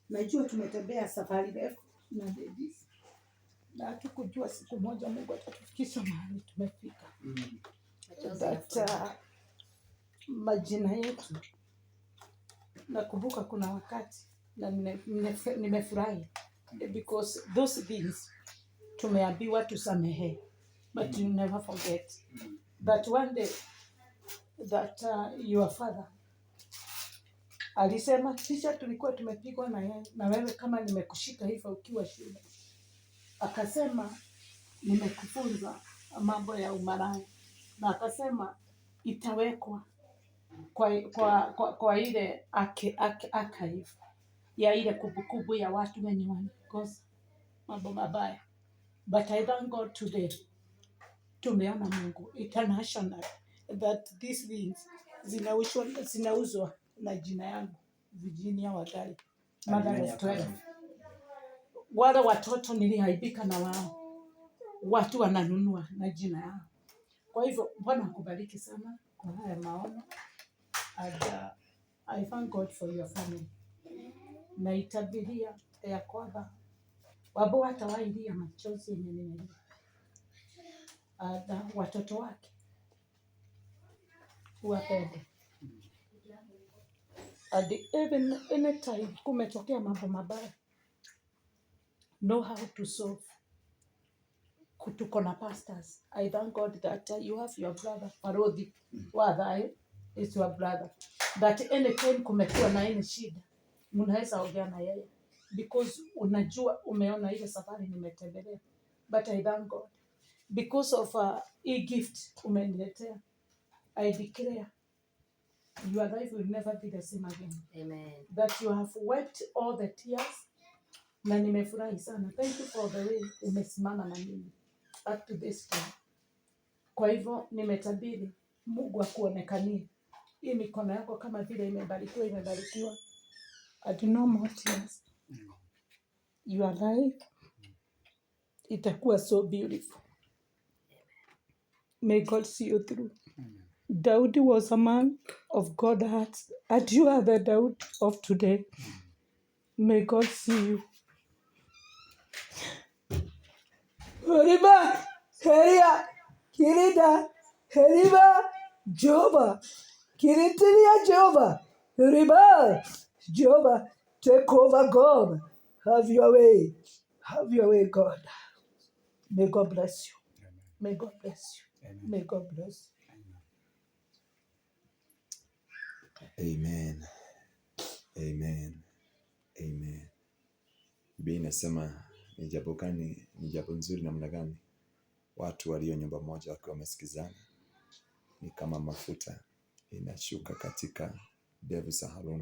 Najua tumetembea safari refu na ladies. Na hatukujua siku moja Mungu atatufikisha mahali tumefika. That majina yetu. Nakumbuka kuna wakati na nimefurahi because those things tumeambiwa tusamehe, but you never forget that one day that your father alisema kisha tulikuwa tumepigwa na yeye na wewe kama nimekushika hivyo ukiwa shule, akasema nimekufunza mambo ya umaraya, na akasema itawekwa kwa ile archive ya ile kumbukumbu ya watu wenye walikosa mambo mabaya. But I thank God today tumeona Mungu international that these things zinauzwa na jina yangu Virginia Wangari, mother of 12. Wale watoto niliaibika na wao, watu wananunua na jina yao. Kwa hivyo Bwana akubariki sana kwa haya maono. And I thank God for your family. Na itabiria ya kwamba wabo watawailia machozi yenye nimelia. And watoto wake wapende. And even anytime kumetokea mambo mabaya, know how to solve. Tuko na pastors. I thank God that you have your brother Parodi Wadai is your brother. That anytime kumekuwa na any shida, mnaweza ongea na yeye because unajua umeona ile safari nimetembelea. But I thank God because of a gift umeniletea. I declare your life will never be the same again. Amen. That you have wiped all the tears. Na nimefurahi sana. Thank you for the way umesimama na mimi up to this time. Kwa hivyo nimetabiri Mungu akuonekanie. Hii mikono yako kama vile imebarikiwa. And no more tears. Your life itakuwa so beautiful. May God see you through. Daudi was a man of God heart, and you are the Daudi of today. May God see you. Horiba, Heria, Kirida, Heriba, Jehovah, Kiritilia Jehovah, Horiba, Jehovah, take over God. Have your way. Have your way, God. May God bless you. May God bless you. Amen. May God bless you. Amen. Amen. Amen. Biblia inasema ni jambo nzuri namna gani watu walio nyumba moja wakiwa wamesikizana, ni kama mafuta inashuka katika ndevu za Haruni.